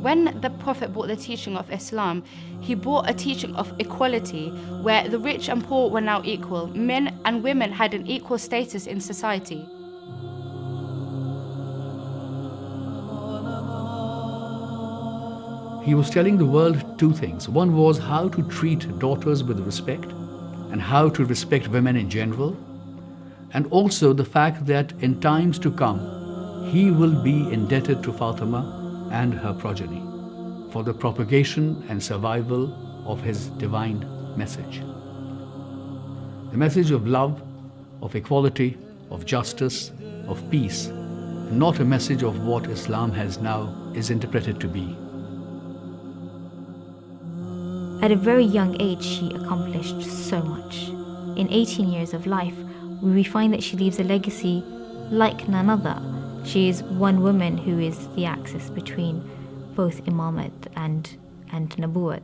when the Prophet brought the teaching of Islam, he brought a teaching of equality, where the rich and poor were now equal. Men and women had an equal status in society. He was telling the world two things. One was how to treat daughters with respect and how to respect women in general. And also the fact that in times to come, he will be indebted to Fatima and her progeny for the propagation and survival of his divine message. The message of love, of equality, of justice, of peace, not a message of what Islam has now is interpreted to be. At a very young age, she accomplished so much. In 18 years of life, we find that she leaves a legacy like none other. She is one woman who is the axis between both imamat and nabuwat.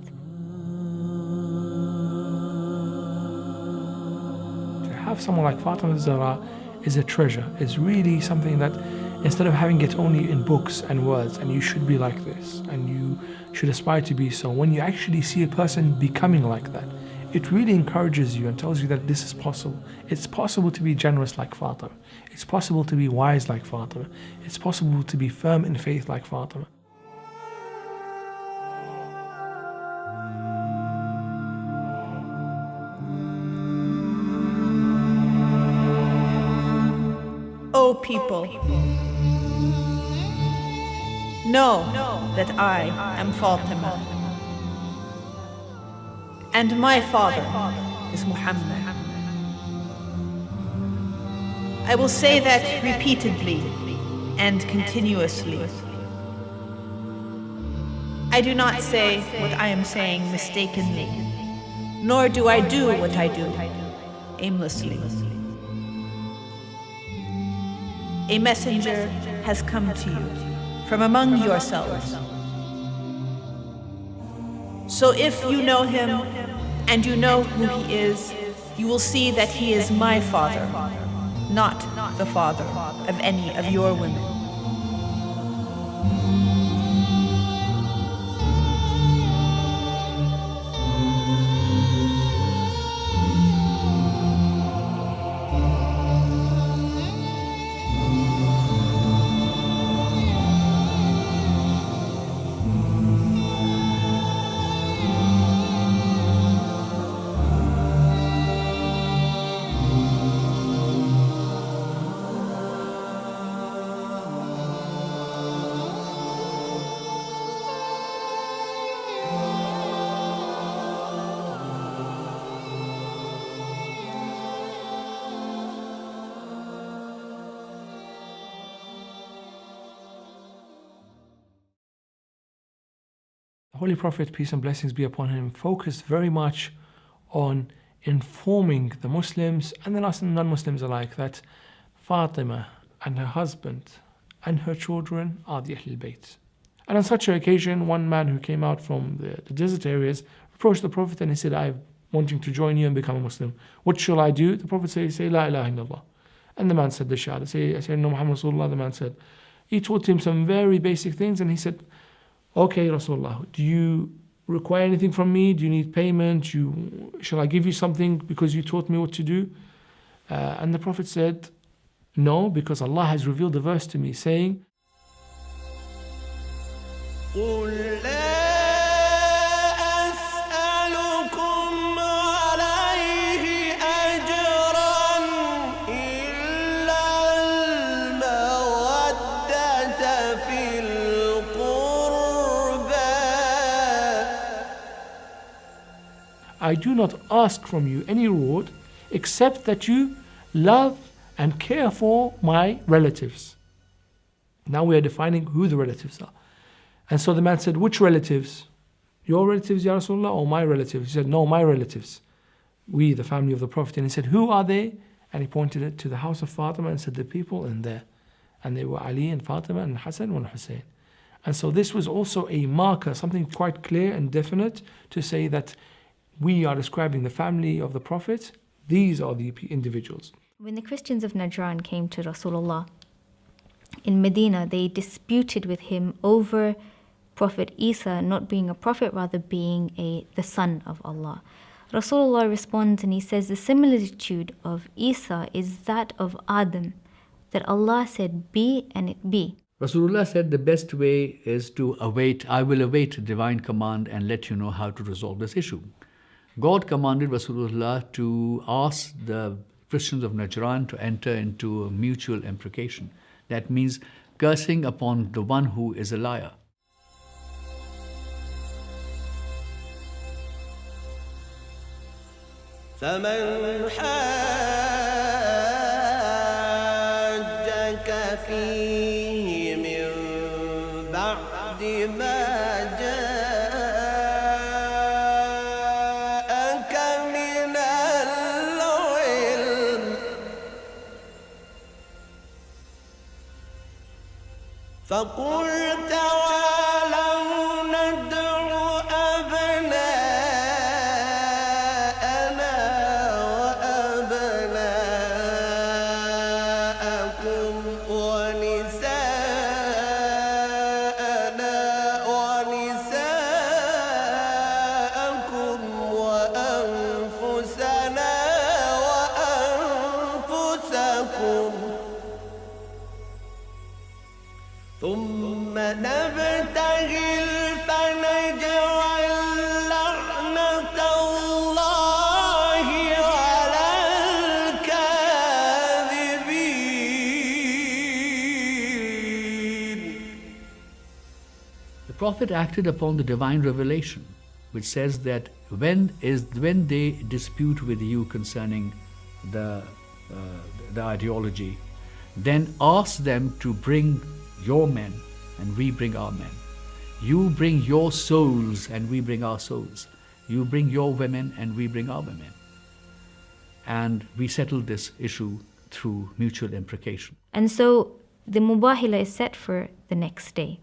To have someone like Fatima Zahra is a treasure. It's really something that, instead of having it only in books and words, and you should be like this, and you should aspire to be so, when you actually see a person becoming like that, it really encourages you and tells you that this is possible. It's possible to be generous like Fatima. It's possible to be wise like Fatima. It's possible to be firm in faith like Fatima. O people, know that I am Fatima, and my father is Muhammad. I will say that repeatedly and continuously. I do not say what I am saying mistakenly, nor do I do what I do aimlessly. A messenger has come to you from among yourselves. So if you know him and you know who he is, you will see that he is my father, not the father of any of your women. The Holy Prophet, peace and blessings be upon him, focused very much on informing the Muslims and the non-Muslims alike that Fatima and her husband and her children are the Ahlul Bayt. And on such an occasion, one man who came out from the desert areas approached the Prophet and he said, I'm wanting to join you and become a Muslim. What shall I do? The Prophet said, say, La ilaha illallah. And the man said the Shahada, say, no Muhammad Rasulullah. The man said, he taught him some very basic things and he said, okay, Rasulullah, do you require anything from me? Do you need payment? Shall I give you something because you taught me what to do? And the Prophet said, no, because Allah has revealed a verse to me saying, I do not ask from you any reward except that you love and care for my relatives. Now we are defining who the relatives are. And so the man said, which relatives? Your relatives, Ya Rasulullah, or my relatives? He said, no, my relatives. We, the family of the Prophet. And he said, who are they? And he pointed it to the house of Fatima and said, the people in there. And they were Ali and Fatima and Hassan and Hussein. And so this was also a marker, something quite clear and definite to say that we are describing the family of the Prophet. These are the individuals. When the Christians of Najran came to Rasulullah in Medina, they disputed with him over Prophet Isa not being a prophet, rather being the son of Allah. Rasulullah responds and he says the similitude of Isa is that of Adam, that Allah said be and it be. Rasulullah said the best way is to await, I will await divine command and let you know how to resolve this issue. God commanded Rasulullah to ask the Christians of Najran to enter into a mutual imprecation. That means cursing upon the one who is a liar. فمن حاجك فيه من بعد ما جاءك من العلم فقل تعالوا ندع أبناءنا وأبناءكم ونساءنا ونساءكم وأنفسنا وأنفسكم ثم نبتهل فنجعل لعنة الله على الكاذبين. The Prophet acted upon the divine revelation, which says that when they dispute with you concerning the ideology, then ask them to bring your men and we bring our men. You bring your souls and we bring our souls. You bring your women and we bring our women. And we settle this issue through mutual imprecation. And so the Mubahila is set for the next day.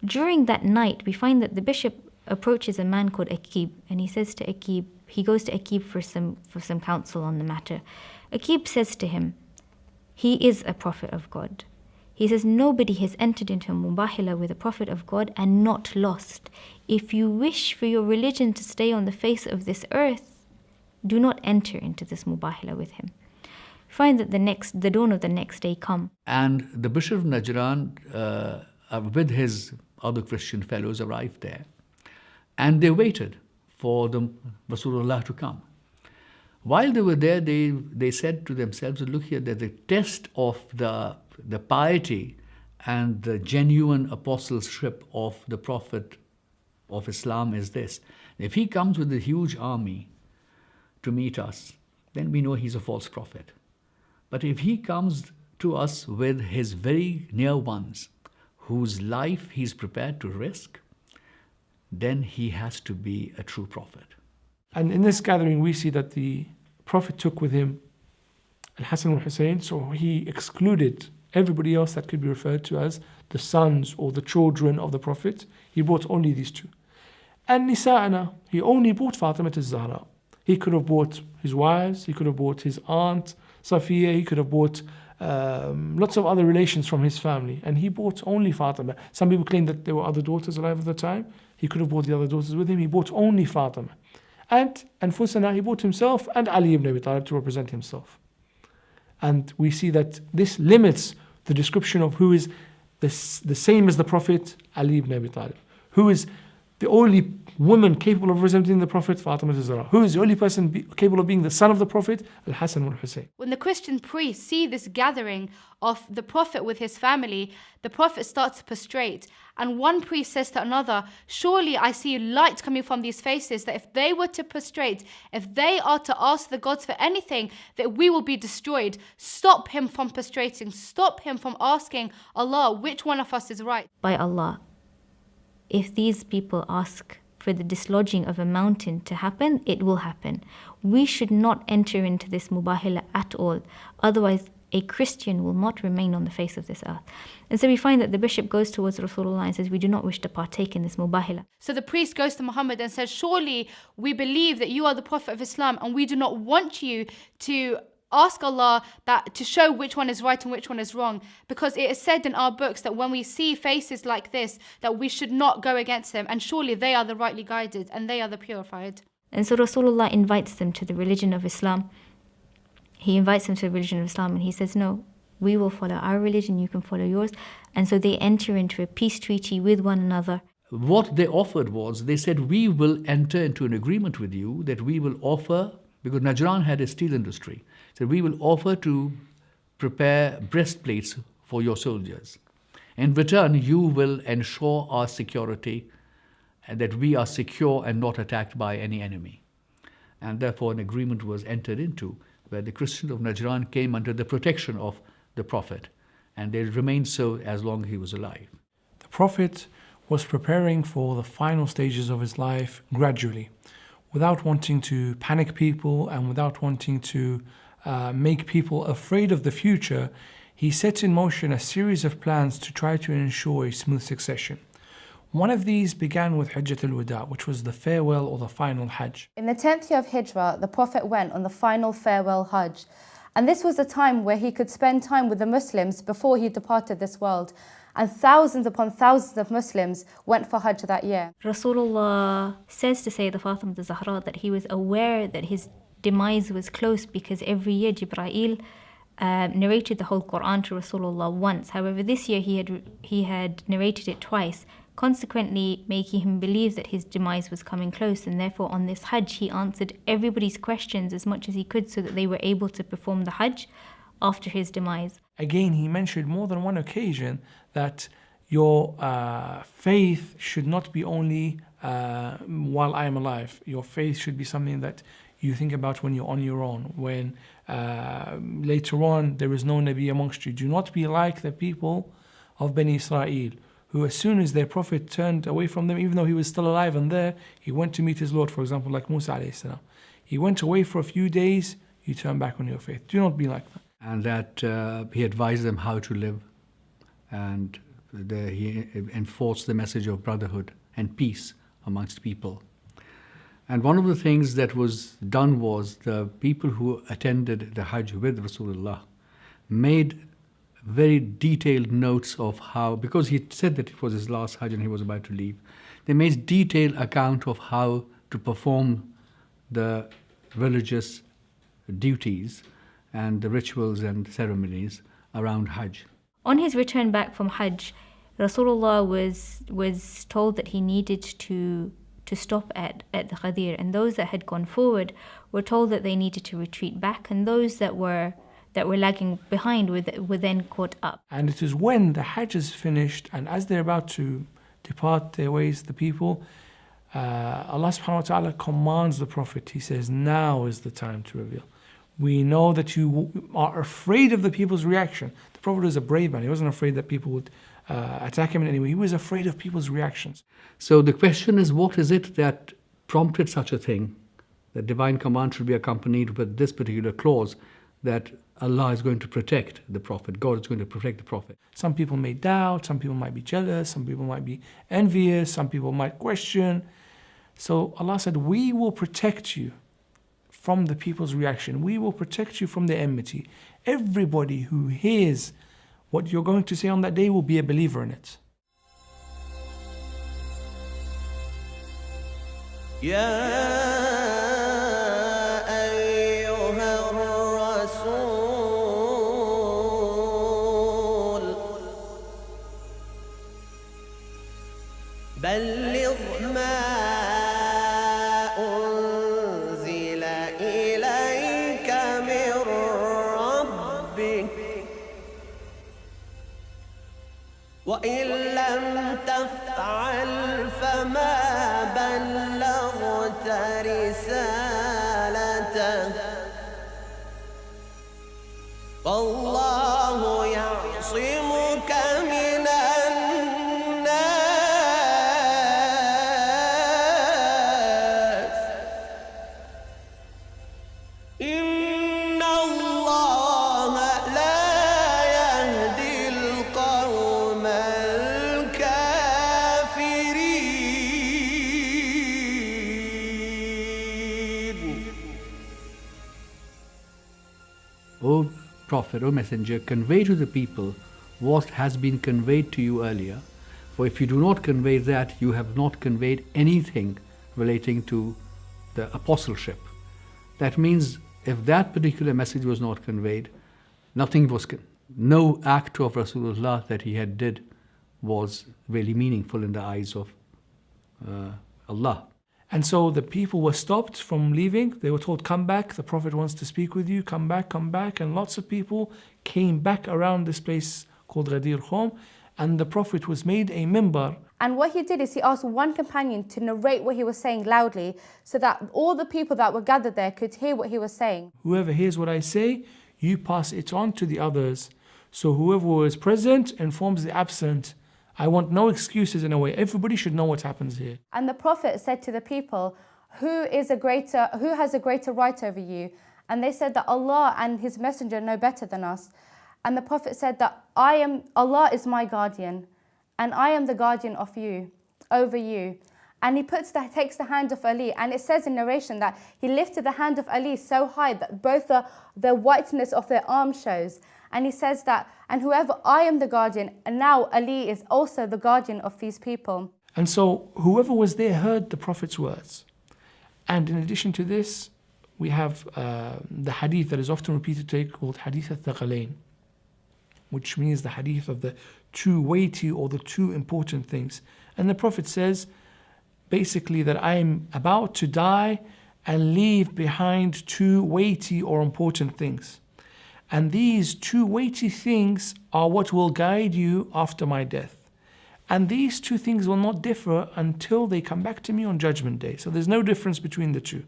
During that night, we find that the bishop approaches a man called Aqib, and he says to Aqib, he goes to Aqib for some counsel on the matter. Aqib says to him, he is a prophet of God. He says, nobody has entered into a Mubahila with a prophet of God and not lost. If you wish for your religion to stay on the face of this earth, do not enter into this Mubahila with him. Find that the dawn of the next day come. And the Bishop of Najran, with his other Christian fellows, arrived there. And they waited for the Rasulullah to come. While they were there, they said to themselves, look here, that the test of the piety and the genuine apostleship of the Prophet of Islam is this. If he comes with a huge army to meet us, then we know he's a false prophet. But if he comes to us with his very near ones, whose life he's prepared to risk, then he has to be a true prophet. And in this gathering, we see that the Prophet took with him Al-Hasan al-Hussein, so he excluded everybody else that could be referred to as the sons or the children of the Prophet. He brought only these two. And Nisa'ana, he only brought Fatima al-Zahra. He could have brought his wives, he could have brought his aunt Safiya, he could have brought lots of other relations from his family, and he brought only Fatima. Some people claim that there were other daughters alive at the time. He could have brought the other daughters with him. He brought only Fatima. And Anfusana, he brought himself and Ali ibn Abi Talib to represent himself. And we see that this limits the description of who is the same as the Prophet, Ali ibn Abi Talib. Who is the only woman capable of representing the Prophet, Fatima al-Zahra. Who is the only person capable of being the son of the Prophet, Al-Hasan al-Hussein. When the Christian priests see this gathering of the Prophet with his family, the Prophet starts to prostrate. And one priest says to another, surely I see light coming from these faces, that if they were to prostrate, if they are to ask the gods for anything, that we will be destroyed. Stop him from prostrating. Stop him from asking Allah which one of us is right. By Allah, if these people ask for the dislodging of a mountain to happen, it will happen. We should not enter into this mubahila at all. Otherwise, a Christian will not remain on the face of this earth. And so we find that the bishop goes towards Rasulullah and says, we do not wish to partake in this mubahila. So the priest goes to Muhammad and says, surely we believe that you are the Prophet of Islam and we do not want you to ask Allah that to show which one is right and which one is wrong, because it is said in our books that when we see faces like this, that we should not go against them, and surely they are the rightly guided and they are the purified. And so Rasulullah invites them to the religion of Islam. He invites them to the religion of Islam and he says, no, we will follow our religion, you can follow yours. And so they enter into a peace treaty with one another. What they offered was, they said, we will enter into an agreement with you that we will offer, because Najran had a steel industry, so we will offer to prepare breastplates for your soldiers. In return, you will ensure our security and that we are secure and not attacked by any enemy. And therefore an agreement was entered into where the Christians of Najran came under the protection of the Prophet, and they remained so as long as he was alive. The Prophet was preparing for the final stages of his life gradually, without wanting to panic people and without wanting to make people afraid of the future. He set in motion a series of plans to try to ensure a smooth succession. One of these began with Hajjat al-Wada, which was the farewell or the final Hajj. In the 10th year of Hijrah, the Prophet went on the final farewell Hajj. And this was a time where he could spend time with the Muslims before he departed this world. And thousands upon thousands of Muslims went for Hajj that year. Rasulullah says to Sayyidah Fatima al-Zahra that he was aware that his demise was close because every year Jibreel narrated the whole Quran to Rasulullah once. However, this year he had narrated it twice, consequently making him believe that his demise was coming close, and therefore on this Hajj he answered everybody's questions as much as he could so that they were able to perform the Hajj after his demise. Again, he mentioned more than one occasion that your faith should not be only while I am alive. Your faith should be something that you think about when you're on your own, when later on there is no Nabi amongst you. Do not be like the people of Bani Israel, who as soon as their Prophet turned away from them, even though he was still alive and there, he went to meet his Lord, for example, like Musa alayhi salam. He went away for a few days, you turn back on your faith. Do not be like that. And that he advised them how to live, and he enforced the message of brotherhood and peace amongst people. And one of the things that was done was the people who attended the Hajj with Rasulullah made very detailed notes of how, because he said that it was his last Hajj and he was about to leave, they made detailed account of how to perform the religious duties and the rituals and ceremonies around Hajj. On his return back from Hajj, Rasulullah was told that he needed to stop at the Ghadir, and those that had gone forward were told that they needed to retreat back, and those that were lagging behind were then caught up. And it is when the Hajj is finished and as they're about to depart their ways, the people, Allah subhanahu wa ta'ala commands the Prophet. He says, now is the time to reveal. We know that you are afraid of the people's reaction. The Prophet was a brave man. He wasn't afraid that people would attack him in any way. He was afraid of people's reactions. So the question is, what is it that prompted such a thing? That divine command should be accompanied with this particular clause that Allah is going to protect the Prophet. God is going to protect the Prophet. Some people may doubt, some people might be jealous, some people might be envious, some people might question. So Allah said, we will protect you from the people's reaction. We will protect you from the enmity. Everybody who hears what you're going to say on that day will be a believer in it. بلغ ما أنزل إليك من ربك وإن لم تفعل فما بلغت رسالته والله يعصمك من Prophet or Messenger, convey to the people what has been conveyed to you earlier. For if you do not convey that, you have not conveyed anything relating to the apostleship. That means if that particular message was not conveyed, no act of Rasulullah that he had did was really meaningful in the eyes of Allah. And so the people were stopped from leaving. They were told, come back, the Prophet wants to speak with you, come back, come back. And lots of people came back around this place called Ghadir home, and the Prophet was made a minbar. And what he did is he asked one companion to narrate what he was saying loudly so that all the people that were gathered there could hear what he was saying. Whoever hears what I say, you pass it on to the others. So whoever was present informs the absent. I want no excuses in a way. Everybody should know what happens here. And the Prophet said to the people, who has a greater right over you? And they said that Allah and His Messenger know better than us. And the Prophet said that Allah is my guardian, and I am the guardian of you, over you. And he takes the hand of Ali, and it says in narration that he lifted the hand of Ali so high that both the whiteness of their arm shows. And he says that, and whoever I am the guardian, and now Ali is also the guardian of these people. And so whoever was there heard the Prophet's words. And in addition to this, we have the hadith that is often repeated today called Hadith al-Thaqalain, which means the hadith of the two weighty or the two important things. And the Prophet says basically that I'm about to die and leave behind two weighty or important things. And these two weighty things are what will guide you after my death. And these two things will not differ until they come back to me on Judgment Day. So there's no difference between the two.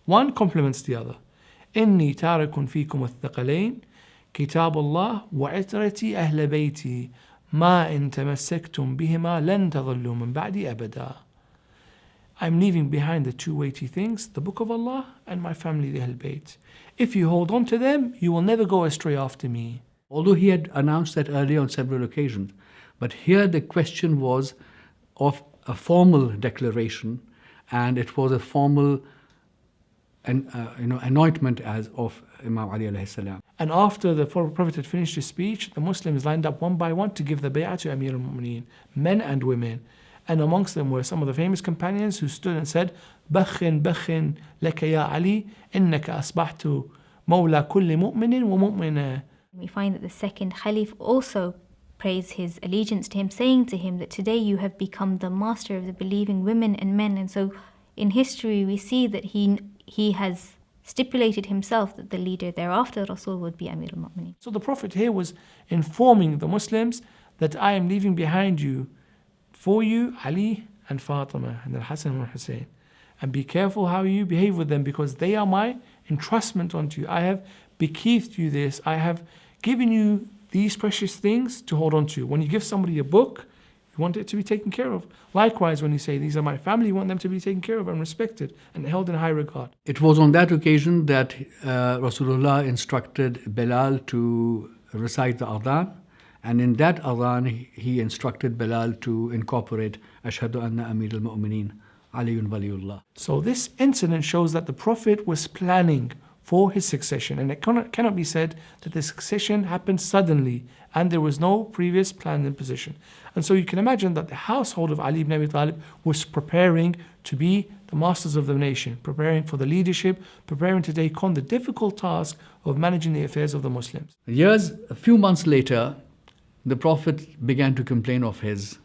One complements the other. إني تارك فيكم الثقلين كتاب الله وعترتي أهل بيتي ما إن تمسكتم بهما لن تضلوا من بعدي أبدا. I'm leaving behind the two weighty things, the Book of Allah and my family, the Ahl Bayt. If you hold on to them, you will never go astray after me. Although he had announced that earlier on several occasions, but here the question was of a formal declaration, and it was a formal anointment as of Imam Ali alayhi salam. And after the Prophet had finished his speech, the Muslims lined up one by one to give the bay'ah to Amir al-Mu'mineen, men and women. And amongst them were some of the famous companions who stood and said, بخن بخن لك يا علي إنك أصبحت مولى كل مؤمن ومؤمنة. We find that the second Khalif also praised his allegiance to him, saying to him that today you have become the master of the believing women and men. And so in history we see that he has stipulated himself that the leader thereafter, Rasul, would be Amir al-Mu'mineen. So the Prophet here was informing the Muslims that I am leaving behind you for you, Ali and Fatima and Al-Hasan and Hussein. And be careful how you behave with them, because they are my entrustment unto you. I have bequeathed you this. I have given you these precious things to hold on to. When you give somebody a book, you want it to be taken care of. Likewise, when you say, these are my family, you want them to be taken care of and respected and held in high regard. It was on that occasion that Rasulullah instructed Bilal to recite the adhan. And in that adhan, he instructed Bilal to incorporate Ashhadu anna Amir al-Mu'mineen Aliyun Waliullah. So this incident shows that the Prophet was planning for his succession. And it cannot be said that the succession happened suddenly and there was no previous plan and position. And so you can imagine that the household of Ali ibn Abi Talib was preparing to be the masters of the nation, preparing for the leadership, preparing to take on the difficult task of managing the affairs of the Muslims. A few months later, the Prophet began to complain of his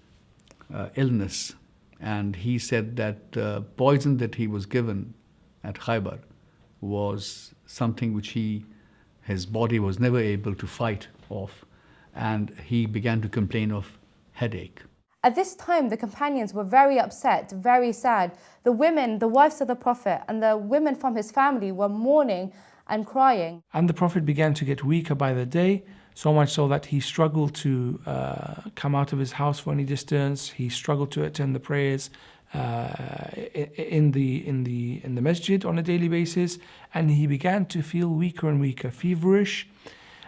illness, and he said that the poison that he was given at Khaybar was something which his body was never able to fight off, and he began to complain of headache. At this time, the companions were very upset, very sad. The women, the wives of the Prophet, and the women from his family were mourning and crying. And the Prophet began to get weaker by the day, so much so that he struggled to come out of his house for any distance. He struggled to attend the prayers in the masjid on a daily basis, and he began to feel weaker and weaker, feverish.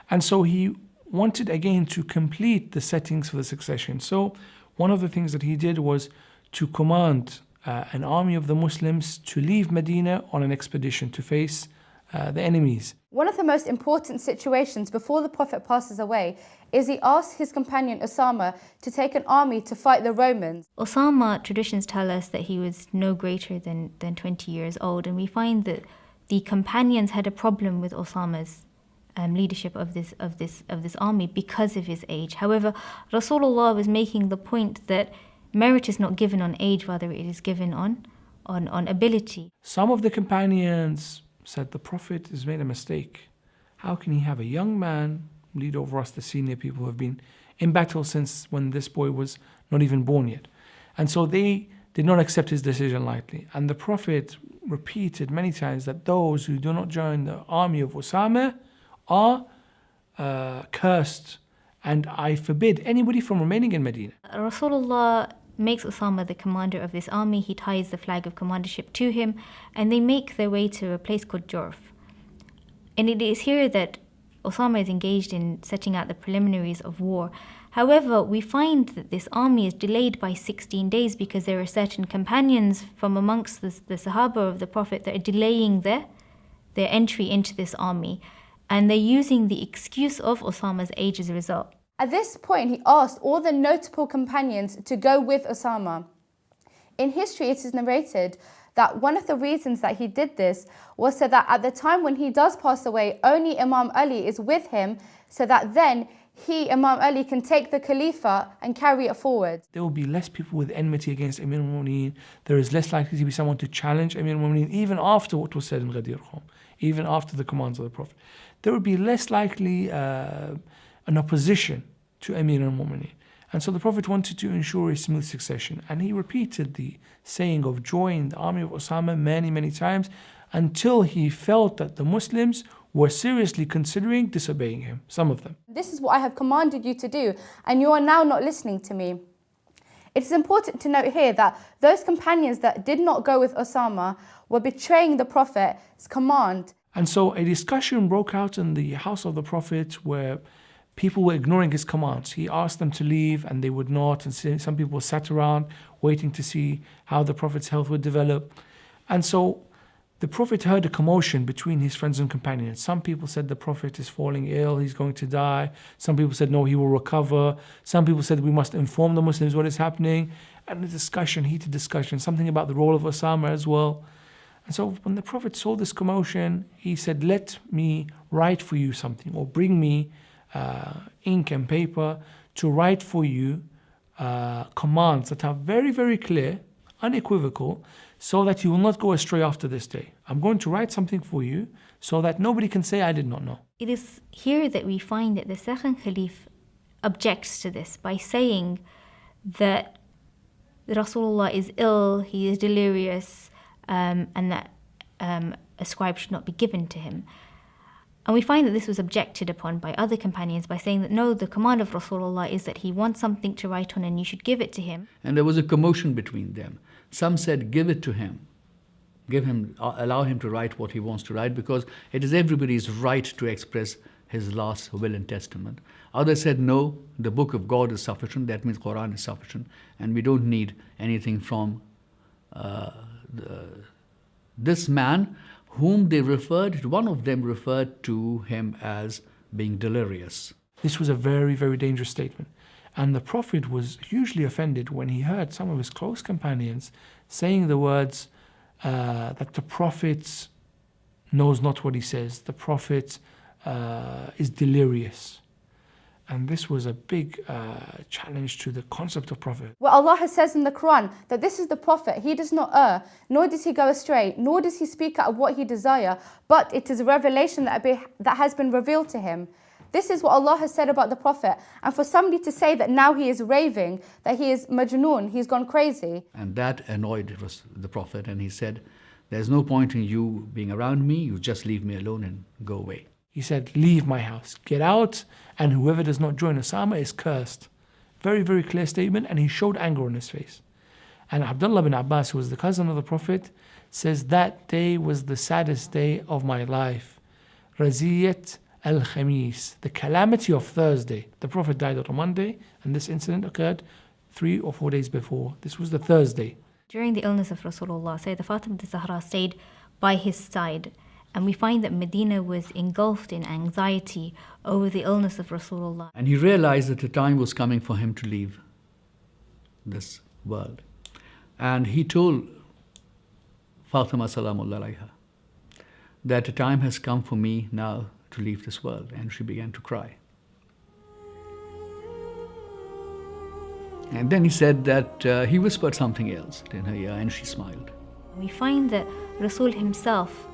And so he wanted again to complete the settings for the succession. So one of the things that he did was to command an army of the Muslims to leave Medina on an expedition to face the enemies. One of the most important situations before the Prophet passes away is he asks his companion Osama to take an army to fight the Romans. Osama, traditions tell us that he was no greater than 20 years old, and we find that the companions had a problem with Osama's leadership of this army because of his age. However, Rasulullah was making the point that merit is not given on age, rather it is given on ability. Some of the companions said the Prophet has made a mistake. How can he have a young man lead over us, the senior people who have been in battle since when this boy was not even born yet? And so they did not accept his decision lightly. And the Prophet repeated many times that those who do not join the army of Osama are cursed, and I forbid anybody from remaining in Medina. Rasulullah makes Osama the commander of this army. He ties the flag of commandership to him, and they make their way to a place called Jorf. And it is here that Osama is engaged in setting out the preliminaries of war. However, we find that this army is delayed by 16 days because there are certain companions from amongst the Sahaba of the Prophet that are delaying their entry into this army. And they're using the excuse of Osama's age as a result. At this point, he asked all the notable companions to go with Osama. In history, it is narrated that one of the reasons that he did this was so that at the time when he does pass away, only Imam Ali is with him, so that then he, Imam Ali, can take the Khalifa and carry it forward. There will be less people with enmity against Amir al-Mu'mineen. There is less likely to be someone to challenge Amir al-Mu'mineen, even after what was said in Ghadir, even after the commands of the Prophet. There would be less likely an opposition to Amir al-Mu'mineen. And so the Prophet wanted to ensure a smooth succession. And he repeated the saying of join the army of Osama many, many times until he felt that the Muslims were seriously considering disobeying him, some of them. This is what I have commanded you to do, and you are now not listening to me. It is important to note here that those companions that did not go with Osama were betraying the Prophet's command. And so a discussion broke out in the house of the Prophet where people were ignoring his commands. He asked them to leave and they would not, and some people sat around waiting to see how the Prophet's health would develop. And so the Prophet heard a commotion between his friends and companions. Some people said the Prophet is falling ill, he's going to die. Some people said no, he will recover. Some people said we must inform the Muslims what is happening. And a discussion, heated discussion, something about the role of Osama as well. And so when the Prophet saw this commotion, he said, let me write for you something, or bring me ink and paper to write for you commands that are very, very clear, unequivocal, so that you will not go astray after this day. I'm going to write something for you so that nobody can say I did not know. It is here that we find that the second Caliph objects to this by saying that Rasulullah is ill, he is delirious, and that a scribe should not be given to him. And we find that this was objected upon by other companions by saying that no, the command of Rasulullah is that he wants something to write on and you should give it to him. And there was a commotion between them. Some said, give it to him. Allow him to write what he wants to write, because it is everybody's right to express his last will and testament. Others said, no, the book of God is sufficient, that means Quran is sufficient, and we don't need anything from this man, whom they referred, one of them referred to him as being delirious. This was a very, very dangerous statement. And the Prophet was hugely offended when he heard some of his close companions saying the words that the Prophet knows not what he says. The Prophet is delirious. And this was a big challenge to the concept of Prophet. Well, Allah says in the Quran that this is the Prophet. He does not err, nor does he go astray, nor does he speak out of what he desires, but it is a revelation that has been revealed to him. This is what Allah has said about the Prophet. And for somebody to say that now he is raving, that he is majnoon, he's gone crazy. And that annoyed the Prophet, and he said, there's no point in you being around me, you just leave me alone and go away. He said, leave my house, get out, and whoever does not join Osama is cursed. Very, very clear statement, and he showed anger on his face. And Abdullah bin Abbas, who was the cousin of the Prophet, says, that day was the saddest day of my life. Raziyat al-Khamis, the calamity of Thursday. The Prophet died on a Monday, and this incident occurred 3 or 4 days before. This was the Thursday. During the illness of Rasulullah, Sayyidah Fatima Zahra stayed by his side, And we find that Medina was engulfed in anxiety over the illness of Rasulullah. And he realized that the time was coming for him to leave this world. And he told Fatima Salamullah alayha that the time has come for me now to leave this world. And she began to cry. And then he said that he whispered something else in her ear, and she smiled. We find that Rasul himself,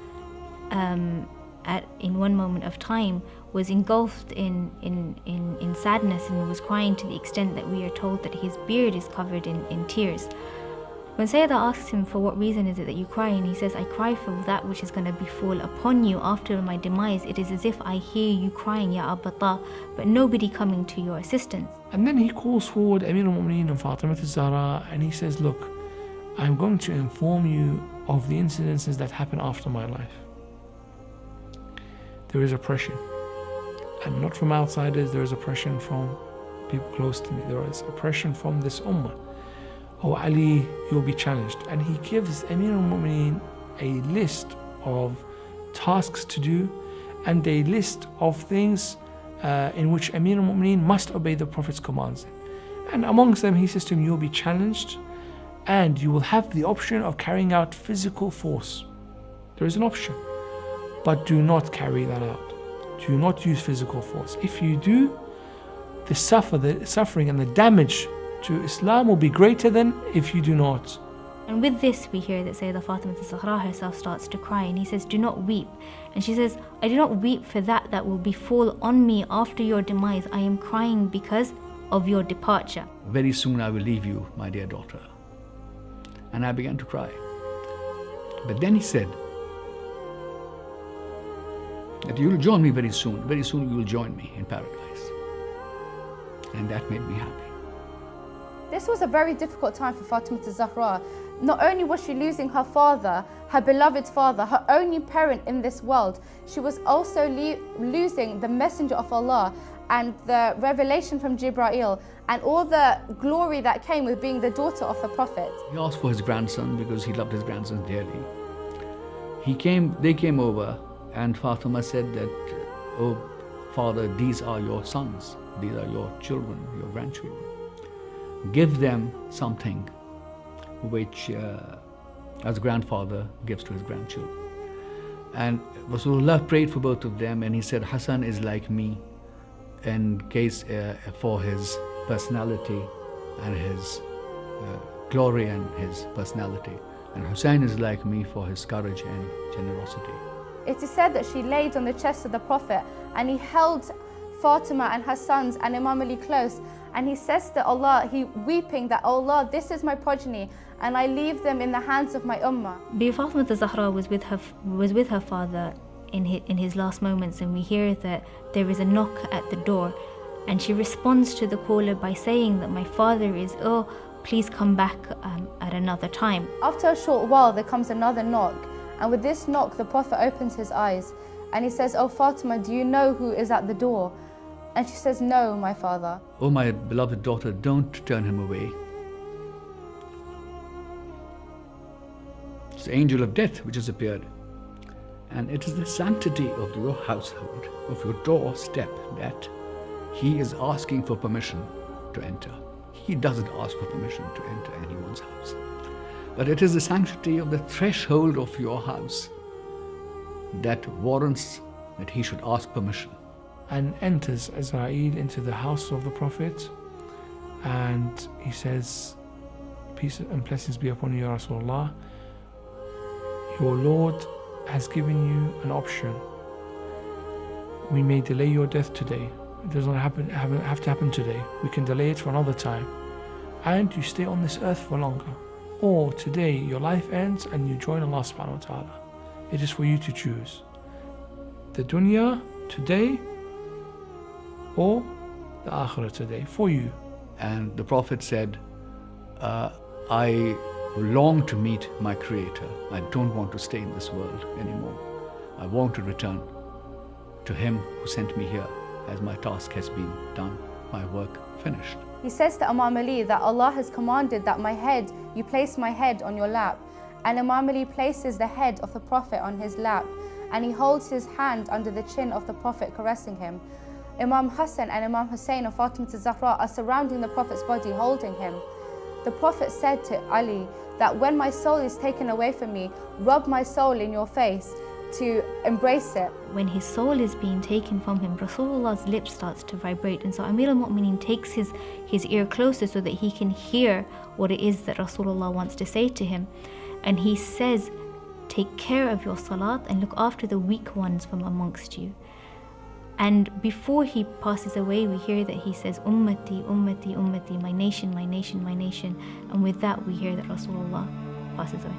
in one moment of time, was engulfed in sadness and was crying to the extent that we are told that his beard is covered in tears. When Sayyidah asks him, for what reason is it that you cry? And he says, I cry for that which is going to befall upon you after my demise. It is as if I hear you crying, Ya Abata, but nobody coming to your assistance. And then he calls forward Amir al-Mu'mineen and Fatima al-Zahra, and he says, look, I'm going to inform you of the incidences that happen after my life. There is oppression, and not from outsiders. There is oppression from people close to me. There is oppression from this ummah. Oh Ali, you'll be challenged. And he gives Amir al-Mu'mineen a list of tasks to do and a list of things in which Amir al-Mu'mineen must obey the Prophet's commands. And amongst them, he says to him, you'll be challenged and you will have the option of carrying out physical force. There is an option, but do not carry that out. Do not use physical force. If you do, the suffering and the damage to Islam will be greater than if you do not. And with this, we hear that Sayyidah Fatima al-Zahra herself starts to cry, and he says, do not weep. And she says, I do not weep for that will befall on me after your demise. I am crying because of your departure. Very soon I will leave you, my dear daughter. And I began to cry. But then he said that you will join me very soon. Very soon you will join me in paradise. And that made me happy. This was a very difficult time for Fatima al-Zahra. Not only was she losing her father, her beloved father, her only parent in this world, she was also losing the messenger of Allah and the revelation from Jibreel and all the glory that came with being the daughter of the Prophet. He asked for his grandson because he loved his grandson dearly. They came over, and Fatima said that, oh father, these are your sons, these are your children, your grandchildren. Give them something which as grandfather gives to his grandchildren. And Rasulullah prayed for both of them, and he said, Hassan is like me in case for his personality and his glory and his personality. And Hussein is like me for his courage and generosity. It is said that she laid on the chest of the Prophet, and he held Fatima and her sons and Imam Ali close, and he says to Allah, he weeping that, Allah, this is my progeny, and I leave them in the hands of my ummah. Fatima al-Zahra was with her father in his last moments, and we hear that there is a knock at the door, and she responds to the caller by saying that my father is ill, please come back at another time. After a short while there comes another knock, and with this knock the Prophet opens his eyes and he says, oh Fatima, do you know who is at the door? And she says, no, my father. Oh my beloved daughter, don't turn him away. It's the angel of death which has appeared. And it is the sanctity of your household, of your doorstep, that he is asking for permission to enter. He doesn't ask for permission to enter anyone's house. But it is the sanctity of the threshold of your house that warrants that he should ask permission. And enters Azrael into the house of the Prophet, and he says, peace and blessings be upon you, Ya Rasulullah. Your Lord has given you an option. We may delay your death today. It doesn't have to happen today. We can delay it for another time. And you stay on this earth for longer. Or today your life ends and you join Allah subhanahu wa ta'ala. It is for you to choose. The dunya today or the akhirah today, for you. And the Prophet said, I long to meet my Creator. I don't want to stay in this world anymore. I want to return to Him who sent me here, as my task has been done, my work finished. He says to Imam Ali that Allah has commanded that you place my head on your lap. And Imam Ali places the head of the Prophet on his lap. and he holds his hand under the chin of the Prophet, caressing him. Imam Hassan and Imam Hussein and Fatima Zahra are surrounding the Prophet's body, holding him. The Prophet said to Ali that when my soul is taken away from me, rub my soul in your face to embrace it. When his soul is being taken from him, Rasulullah's lips starts to vibrate, and so Amir al-Mu'mineen takes his ear closer so that he can hear what it is that Rasulullah wants to say to him. And he says, take care of your salat and look after the weak ones from amongst you. And before he passes away, we hear that he says, Ummati, Ummati, Ummati, my nation, my nation, my nation. And with that, we hear that Rasulullah passes away.